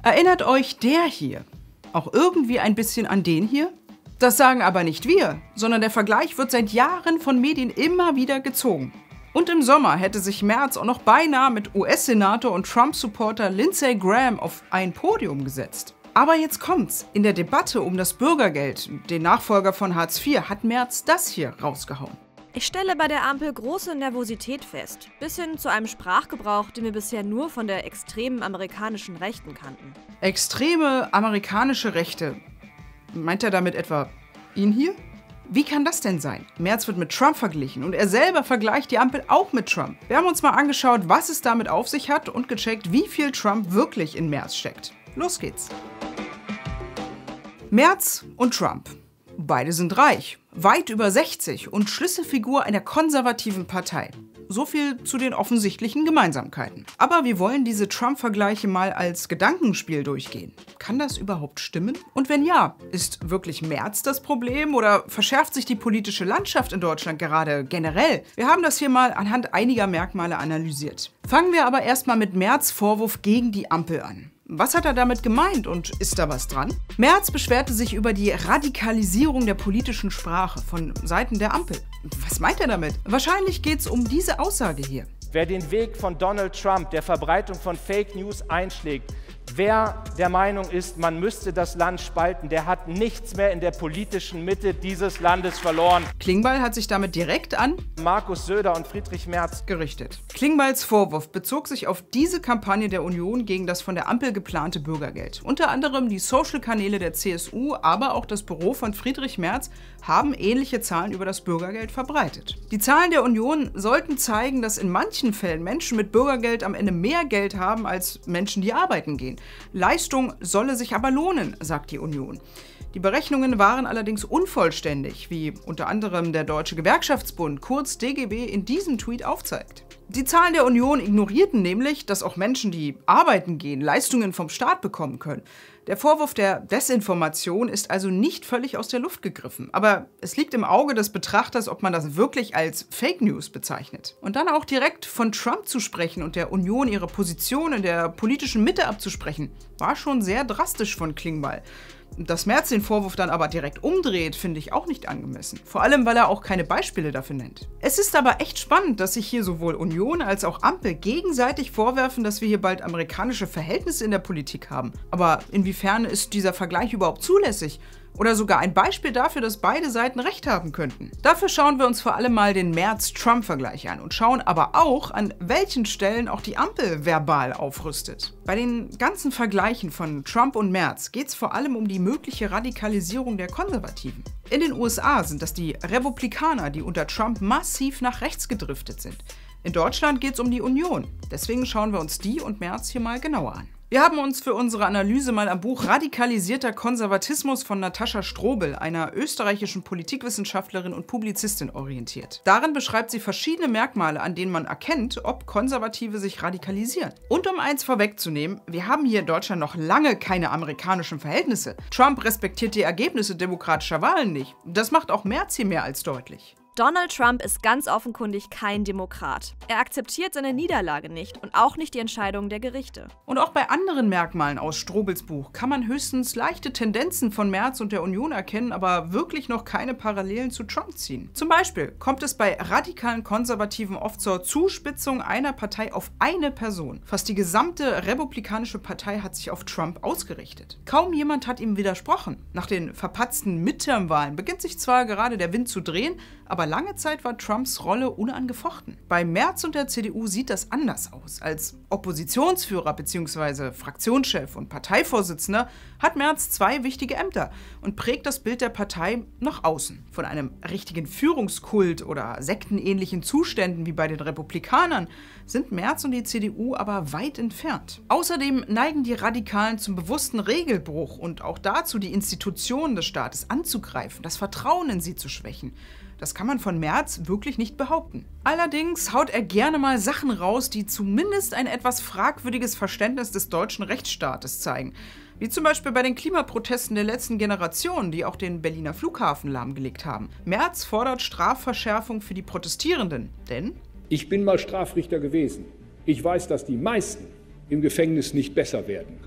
Erinnert euch der hier auch irgendwie ein bisschen an den hier? Das sagen aber nicht wir, sondern der Vergleich wird seit Jahren von Medien immer wieder gezogen. Und im Sommer hätte sich Merz auch noch beinahe mit US-Senator und Trump-Supporter Lindsey Graham auf ein Podium gesetzt. Aber jetzt kommt's. In der Debatte um das Bürgergeld, den Nachfolger von Hartz IV, hat Merz das hier rausgehauen. Ich stelle bei der Ampel große Nervosität fest, bis hin zu einem Sprachgebrauch, den wir bisher nur von der extremen amerikanischen Rechten kannten. Extreme amerikanische Rechte. Meint er damit etwa ihn hier? Wie kann das denn sein? Merz wird mit Trump verglichen und er selber vergleicht die Ampel auch mit Trump. Wir haben uns mal angeschaut, was es damit auf sich hat und gecheckt, wie viel Trump wirklich in Merz steckt. Los geht's. Merz und Trump. Beide sind reich, weit über 60 und Schlüsselfigur einer konservativen Partei. So viel zu den offensichtlichen Gemeinsamkeiten. Aber wir wollen diese Trump-Vergleiche mal als Gedankenspiel durchgehen. Kann das überhaupt stimmen? Und wenn ja, ist wirklich Merz das Problem oder verschärft sich die politische Landschaft in Deutschland gerade generell? Wir haben das hier mal anhand einiger Merkmale analysiert. Fangen wir aber erstmal mit Merz' Vorwurf gegen die Ampel an. Was hat er damit gemeint und ist da was dran? Merz beschwerte sich über die Radikalisierung der politischen Sprache von Seiten der Ampel. Was meint er damit? Wahrscheinlich geht es um diese Aussage hier. Wer den Weg von Donald Trump, der Verbreitung von Fake News einschlägt, wer der Meinung ist, man müsste das Land spalten, der hat nichts mehr in der politischen Mitte dieses Landes verloren. Klingbeil hat sich damit direkt an Markus Söder und Friedrich Merz gerichtet. Klingbeils Vorwurf bezog sich auf diese Kampagne der Union gegen das von der Ampel geplante Bürgergeld. Unter anderem die Social-Kanäle der CSU, aber auch das Büro von Friedrich Merz haben ähnliche Zahlen über das Bürgergeld verbreitet. Die Zahlen der Union sollten zeigen, dass in manchen Fällen Menschen mit Bürgergeld am Ende mehr Geld haben als Menschen, die arbeiten gehen. Leistung solle sich aber lohnen, sagt die Union. Die Berechnungen waren allerdings unvollständig, wie unter anderem der Deutsche Gewerkschaftsbund, kurz DGB, in diesem Tweet aufzeigt. Die Zahlen der Union ignorierten nämlich, dass auch Menschen, die arbeiten gehen, Leistungen vom Staat bekommen können. Der Vorwurf der Desinformation ist also nicht völlig aus der Luft gegriffen. Aber es liegt im Auge des Betrachters, ob man das wirklich als Fake News bezeichnet. Und dann auch direkt von Trump zu sprechen und der Union ihre Position in der politischen Mitte abzusprechen, war schon sehr drastisch von Klingbeil. Dass Merz den Vorwurf dann aber direkt umdreht, finde ich auch nicht angemessen. Vor allem, weil er auch keine Beispiele dafür nennt. Es ist aber echt spannend, dass sich hier sowohl Union als auch Ampel gegenseitig vorwerfen, dass wir hier bald amerikanische Verhältnisse in der Politik haben. Aber inwiefern ist dieser Vergleich überhaupt zulässig? Oder sogar ein Beispiel dafür, dass beide Seiten recht haben könnten. Dafür schauen wir uns vor allem mal den Merz-Trump-Vergleich an und schauen aber auch, an welchen Stellen auch die Ampel verbal aufrüstet. Bei den ganzen Vergleichen von Trump und Merz geht es vor allem um die mögliche Radikalisierung der Konservativen. In den USA sind das die Republikaner, die unter Trump massiv nach rechts gedriftet sind. In Deutschland geht es um die Union. Deswegen schauen wir uns die und Merz hier mal genauer an. Wir haben uns für unsere Analyse mal am Buch Radikalisierter Konservatismus von Natascha Strobel, einer österreichischen Politikwissenschaftlerin und Publizistin, orientiert. Darin beschreibt sie verschiedene Merkmale, an denen man erkennt, ob Konservative sich radikalisieren. Und um eins vorwegzunehmen, wir haben hier in Deutschland noch lange keine amerikanischen Verhältnisse. Trump respektiert die Ergebnisse demokratischer Wahlen nicht. Das macht auch Merz hier mehr als deutlich. Donald Trump ist ganz offenkundig kein Demokrat. Er akzeptiert seine Niederlage nicht und auch nicht die Entscheidungen der Gerichte. Und auch bei anderen Merkmalen aus Strobels Buch kann man höchstens leichte Tendenzen von Merz und der Union erkennen, aber wirklich noch keine Parallelen zu Trump ziehen. Zum Beispiel kommt es bei radikalen Konservativen oft zur Zuspitzung einer Partei auf eine Person. Fast die gesamte republikanische Partei hat sich auf Trump ausgerichtet. Kaum jemand hat ihm widersprochen. Nach den verpatzten Midterm-Wahlen beginnt sich zwar gerade der Wind zu drehen, aber lange Zeit war Trumps Rolle unangefochten. Bei Merz und der CDU sieht das anders aus. Als Oppositionsführer bzw. Fraktionschef und Parteivorsitzender hat Merz 2 wichtige Ämter und prägt das Bild der Partei nach außen. Von einem richtigen Führungskult oder sektenähnlichen Zuständen wie bei den Republikanern sind Merz und die CDU aber weit entfernt. Außerdem neigen die Radikalen zum bewussten Regelbruch und auch dazu, die Institutionen des Staates anzugreifen, das Vertrauen in sie zu schwächen. Das kann man von Merz wirklich nicht behaupten. Allerdings haut er gerne mal Sachen raus, die zumindest ein etwas fragwürdiges Verständnis des deutschen Rechtsstaates zeigen. Wie zum Beispiel bei den Klimaprotesten der letzten Generation, die auch den Berliner Flughafen lahmgelegt haben. Merz fordert Strafverschärfung für die Protestierenden, denn ich bin mal Strafrichter gewesen. Ich weiß, dass die meisten im Gefängnis nicht besser werden,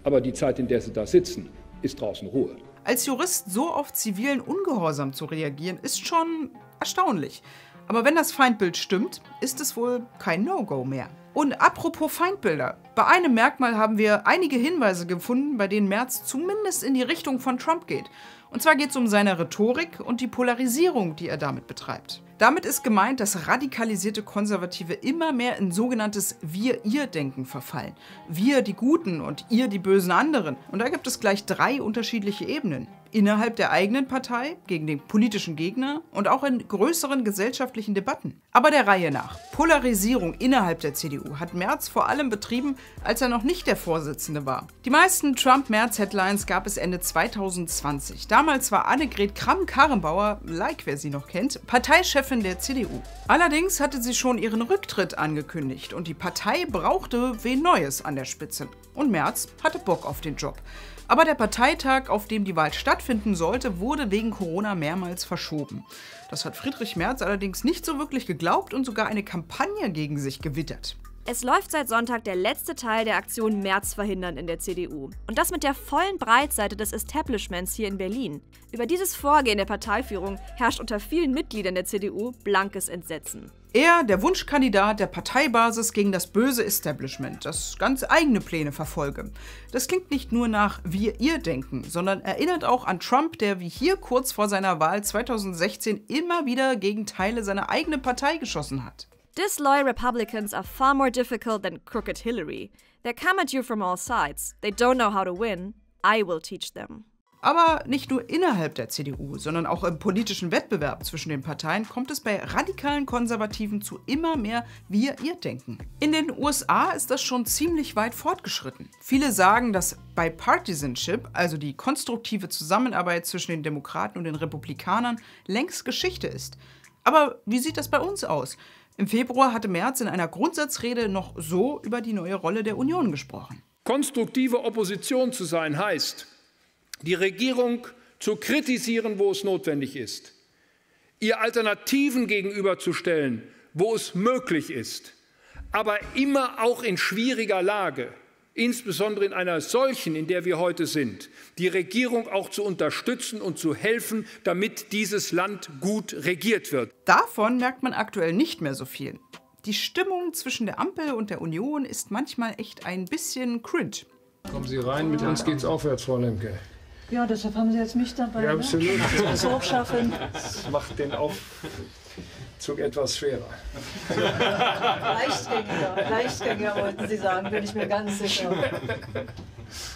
Aber die Zeit, in der sie da sitzen, ist draußen Ruhe. Als Jurist so auf zivilen Ungehorsam zu reagieren, ist schon erstaunlich. Aber wenn das Feindbild stimmt, ist es wohl kein No-Go mehr. Und apropos Feindbilder. Bei einem Merkmal haben wir einige Hinweise gefunden, bei denen Merz zumindest in die Richtung von Trump geht. Und zwar geht es um seine Rhetorik und die Polarisierung, die er damit betreibt. Damit ist gemeint, dass radikalisierte Konservative immer mehr in sogenanntes Wir-Ihr-Denken verfallen. Wir die Guten und ihr die bösen anderen. Und da gibt es gleich 3 unterschiedliche Ebenen. Innerhalb der eigenen Partei, gegen den politischen Gegner und auch in größeren gesellschaftlichen Debatten. Aber der Reihe nach. Polarisierung innerhalb der CDU hat Merz vor allem betrieben, als er noch nicht der Vorsitzende war. Die meisten Trump-Merz-Headlines gab es Ende 2020. Damals war Annegret Kramp-Karrenbauer, like wer sie noch kennt, Parteichefin der CDU. Allerdings hatte sie schon ihren Rücktritt angekündigt und die Partei brauchte wen Neues an der Spitze. Und Merz hatte Bock auf den Job. Aber der Parteitag, auf dem die Wahl stattfinden sollte, wurde wegen Corona mehrmals verschoben. Das hat Friedrich Merz allerdings nicht so wirklich geglaubt und sogar eine Kampagne gegen sich gewittert. Es läuft seit Sonntag der letzte Teil der Aktion Merz verhindern in der CDU. Und das mit der vollen Breitseite des Establishments hier in Berlin. Über dieses Vorgehen der Parteiführung herrscht unter vielen Mitgliedern der CDU blankes Entsetzen. Er, der Wunschkandidat der Parteibasis gegen das böse Establishment, das ganz eigene Pläne verfolge. Das klingt nicht nur nach Wir-Ihr-Denken, sondern erinnert auch an Trump, der wie hier kurz vor seiner Wahl 2016 immer wieder gegen Teile seiner eigenen Partei geschossen hat. Disloyal Republicans are far more difficult than crooked Hillary. They come at you from all sides. They don't know how to win. I will teach them. Aber nicht nur innerhalb der CDU, sondern auch im politischen Wettbewerb zwischen den Parteien kommt es bei radikalen Konservativen zu immer mehr Wir-Ihr-Denken. In den USA ist das schon ziemlich weit fortgeschritten. Viele sagen, dass Bipartisanship, also die konstruktive Zusammenarbeit zwischen den Demokraten und den Republikanern, längst Geschichte ist. Aber wie sieht das bei uns aus? Im Februar hatte Merz in einer Grundsatzrede noch so über die neue Rolle der Union gesprochen. Konstruktive Opposition zu sein heißt, die Regierung zu kritisieren, wo es notwendig ist, ihr Alternativen gegenüberzustellen, wo es möglich ist, aber immer auch in schwieriger Lage, insbesondere in einer solchen, in der wir heute sind, die Regierung auch zu unterstützen und zu helfen, damit dieses Land gut regiert wird. Davon merkt man aktuell nicht mehr so viel. Die Stimmung zwischen der Ampel und der Union ist manchmal echt ein bisschen cringe. Kommen Sie rein, mit uns geht's aufwärts, Frau Lemke. Ja, deshalb haben Sie jetzt mich dabei. Ja, absolut. Ne? Das Hochschaffeln. Das macht den Aufzug etwas schwerer. Leichtgängiger wollten Sie sagen, bin ich mir ganz sicher.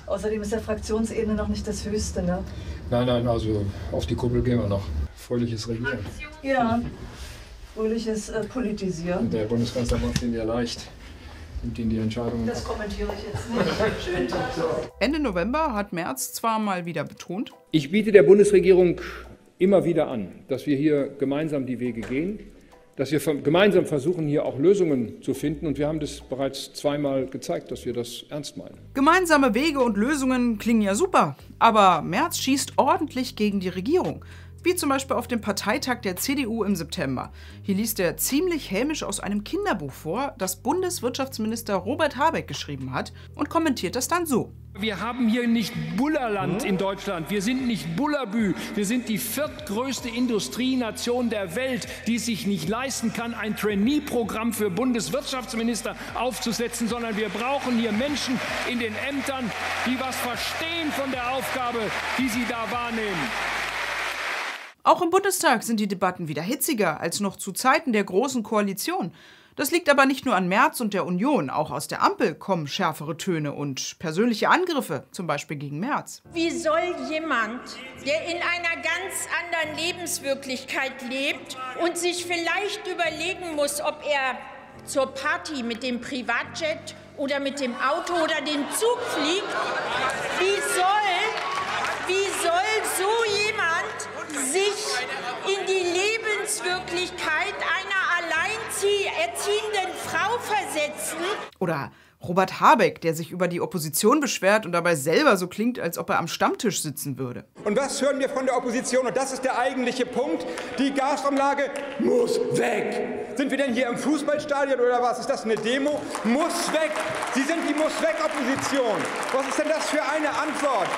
Außerdem ist der Fraktionsebene noch nicht das Höchste, ne? Nein, also auf die Kuppel gehen wir noch. Fröhliches Regieren. Ja, fröhliches Politisieren. Der Bundeskanzler macht Ihnen ja leicht. Nimmt Ihnen die Entscheidung. Das kommentiere ich jetzt nicht. Schönen Tag. Ende November hat Merz zwar mal wieder betont: Ich biete der Bundesregierung immer wieder an, dass wir hier gemeinsam die Wege gehen, dass wir gemeinsam versuchen, hier auch Lösungen zu finden. Und wir haben das bereits zweimal gezeigt, dass wir das ernst meinen. Gemeinsame Wege und Lösungen klingen ja super, aber Merz schießt ordentlich gegen die Regierung. Wie zum Beispiel auf dem Parteitag der CDU im September. Hier liest er ziemlich hämisch aus einem Kinderbuch vor, das Bundeswirtschaftsminister Robert Habeck geschrieben hat, und kommentiert das dann so. Wir haben hier nicht Bullerland in Deutschland, wir sind nicht Bullabü, wir sind die viertgrößte Industrienation der Welt, die sich nicht leisten kann, ein Trainee-Programm für Bundeswirtschaftsminister aufzusetzen, sondern wir brauchen hier Menschen in den Ämtern, die was verstehen von der Aufgabe, die sie da wahrnehmen. Auch im Bundestag sind die Debatten wieder hitziger als noch zu Zeiten der Großen Koalition. Das liegt aber nicht nur an Merz und der Union, auch aus der Ampel kommen schärfere Töne und persönliche Angriffe, zum Beispiel gegen Merz. Wie soll jemand, der in einer ganz anderen Lebenswirklichkeit lebt und sich vielleicht überlegen muss, ob er zur Party mit dem Privatjet oder mit dem Auto oder dem Zug fliegt, wie soll so jemand sich in die Lebenswirklichkeit einer alleinerziehenden Frau versetzen? Oder Robert Habeck, der sich über die Opposition beschwert und dabei selber so klingt, als ob er am Stammtisch sitzen würde. Und was hören wir von der Opposition? Und das ist der eigentliche Punkt. Die Gasumlage muss weg. Sind wir denn hier im Fußballstadion oder was? Ist das eine Demo? Muss weg. Sie sind die Muss-weg-Opposition. Was ist denn das für eine Antwort?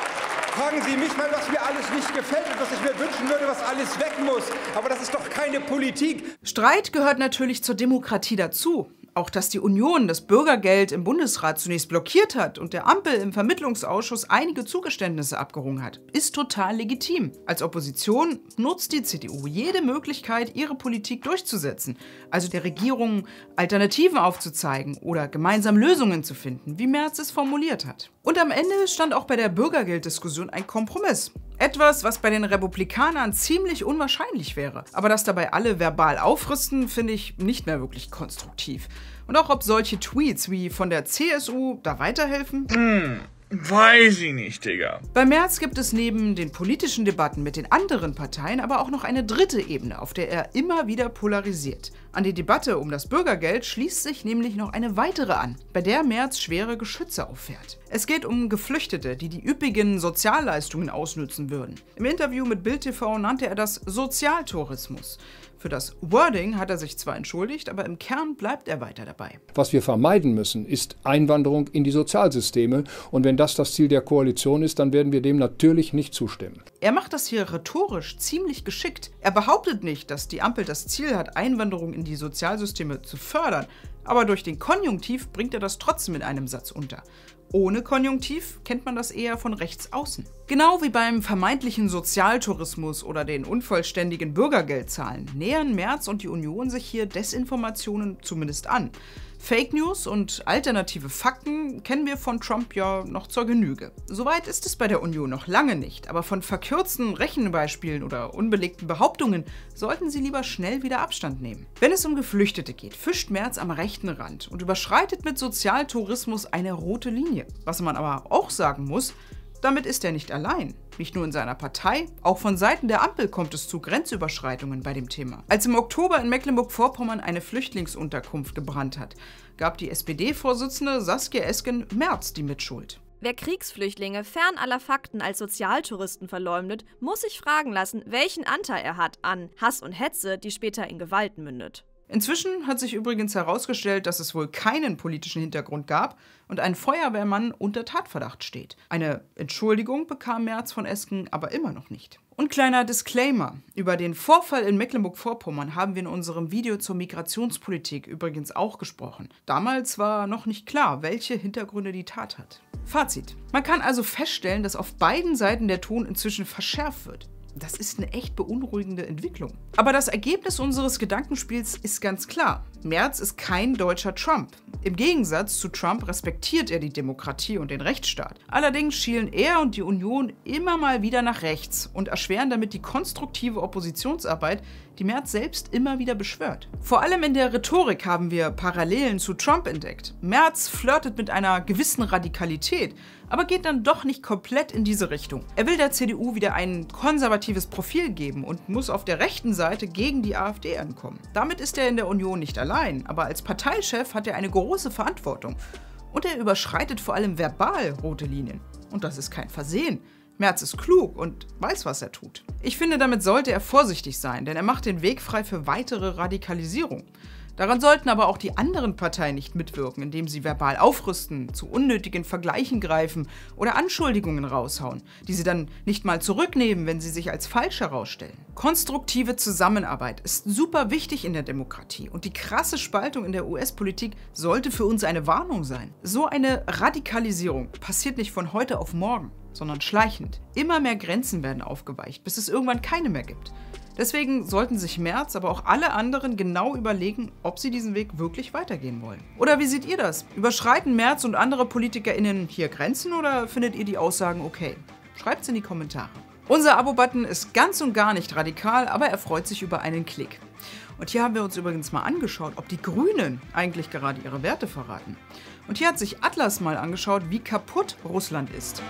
Fragen Sie mich mal, was mir alles nicht gefällt und was ich mir wünschen würde, was alles weg muss. Aber das ist doch keine Politik. Streit gehört natürlich zur Demokratie dazu. Auch dass die Union das Bürgergeld im Bundesrat zunächst blockiert hat und der Ampel im Vermittlungsausschuss einige Zugeständnisse abgerungen hat, ist total legitim. Als Opposition nutzt die CDU jede Möglichkeit, ihre Politik durchzusetzen, also der Regierung Alternativen aufzuzeigen oder gemeinsam Lösungen zu finden, wie Merz es formuliert hat. Und am Ende stand auch bei der Bürgergelddiskussion ein Kompromiss. Etwas, was bei den Republikanern ziemlich unwahrscheinlich wäre. Aber dass dabei alle verbal aufrüsten, finde ich nicht mehr wirklich konstruktiv. Und auch ob solche Tweets wie von der CSU da weiterhelfen? Weiß ich nicht, Digga. Bei Merz gibt es neben den politischen Debatten mit den anderen Parteien aber auch noch eine dritte Ebene, auf der er immer wieder polarisiert. An die Debatte um das Bürgergeld schließt sich nämlich noch eine weitere an, bei der Merz schwere Geschütze auffährt. Es geht um Geflüchtete, die die üppigen Sozialleistungen ausnützen würden. Im Interview mit Bild TV nannte er das Sozialtourismus. Für das Wording hat er sich zwar entschuldigt, aber im Kern bleibt er weiter dabei. Was wir vermeiden müssen, ist Einwanderung in die Sozialsysteme. Und wenn das Ziel der Koalition ist, dann werden wir dem natürlich nicht zustimmen. Er macht das hier rhetorisch ziemlich geschickt. Er behauptet nicht, dass die Ampel das Ziel hat, Einwanderung in die Sozialsysteme zu fördern. Aber durch den Konjunktiv bringt er das trotzdem in einem Satz unter. Ohne Konjunktiv kennt man das eher von rechts außen. Genau wie beim vermeintlichen Sozialtourismus oder den unvollständigen Bürgergeldzahlen nähern Merz und die Union sich hier Desinformationen zumindest an. Fake News und alternative Fakten kennen wir von Trump ja noch zur Genüge. Soweit ist es bei der Union noch lange nicht, aber von verkürzten Rechenbeispielen oder unbelegten Behauptungen sollten Sie lieber schnell wieder Abstand nehmen. Wenn es um Geflüchtete geht, fischt Merz am rechten Rand und überschreitet mit Sozialtourismus eine rote Linie. Was man aber auch sagen muss, damit ist er nicht allein. Nicht nur in seiner Partei, auch von Seiten der Ampel kommt es zu Grenzüberschreitungen bei dem Thema. Als im Oktober in Mecklenburg-Vorpommern eine Flüchtlingsunterkunft gebrannt hat, gab die SPD-Vorsitzende Saskia Esken Merz die Mitschuld. Wer Kriegsflüchtlinge fern aller Fakten als Sozialtouristen verleumdet, muss sich fragen lassen, welchen Anteil er hat an Hass und Hetze, die später in Gewalt mündet. Inzwischen hat sich übrigens herausgestellt, dass es wohl keinen politischen Hintergrund gab und ein Feuerwehrmann unter Tatverdacht steht. Eine Entschuldigung bekam Merz von Esken aber immer noch nicht. Und kleiner Disclaimer: Über den Vorfall in Mecklenburg-Vorpommern haben wir in unserem Video zur Migrationspolitik übrigens auch gesprochen. Damals war noch nicht klar, welche Hintergründe die Tat hat. Fazit: Man kann also feststellen, dass auf beiden Seiten der Ton inzwischen verschärft wird. Das ist eine echt beunruhigende Entwicklung. Aber das Ergebnis unseres Gedankenspiels ist ganz klar. Merz ist kein deutscher Trump. Im Gegensatz zu Trump respektiert er die Demokratie und den Rechtsstaat. Allerdings schielen er und die Union immer mal wieder nach rechts und erschweren damit die konstruktive Oppositionsarbeit, die Merz selbst immer wieder beschwört. Vor allem in der Rhetorik haben wir Parallelen zu Trump entdeckt. Merz flirtet mit einer gewissen Radikalität, aber geht dann doch nicht komplett in diese Richtung. Er will der CDU wieder ein konservatives Profil geben und muss auf der rechten Seite gegen die AfD ankommen. Damit ist er in der Union nicht allein, aber als Parteichef hat er eine große Verantwortung. Und er überschreitet vor allem verbal rote Linien. Und das ist kein Versehen. Merz ist klug und weiß, was er tut. Ich finde, damit sollte er vorsichtig sein, denn er macht den Weg frei für weitere Radikalisierung. Daran sollten aber auch die anderen Parteien nicht mitwirken, indem sie verbal aufrüsten, zu unnötigen Vergleichen greifen oder Anschuldigungen raushauen, die sie dann nicht mal zurücknehmen, wenn sie sich als falsch herausstellen. Konstruktive Zusammenarbeit ist super wichtig in der Demokratie und die krasse Spaltung in der US-Politik sollte für uns eine Warnung sein. So eine Radikalisierung passiert nicht von heute auf morgen, sondern schleichend. Immer mehr Grenzen werden aufgeweicht, bis es irgendwann keine mehr gibt. Deswegen sollten sich Merz, aber auch alle anderen genau überlegen, ob sie diesen Weg wirklich weitergehen wollen. Oder wie seht ihr das? Überschreiten Merz und andere PolitikerInnen hier Grenzen oder findet ihr die Aussagen okay? Schreibt's in die Kommentare. Unser Abo-Button ist ganz und gar nicht radikal, aber er freut sich über einen Klick. Und hier haben wir uns übrigens mal angeschaut, ob die Grünen eigentlich gerade ihre Werte verraten. Und hier hat sich Atlas mal angeschaut, wie kaputt Russland ist.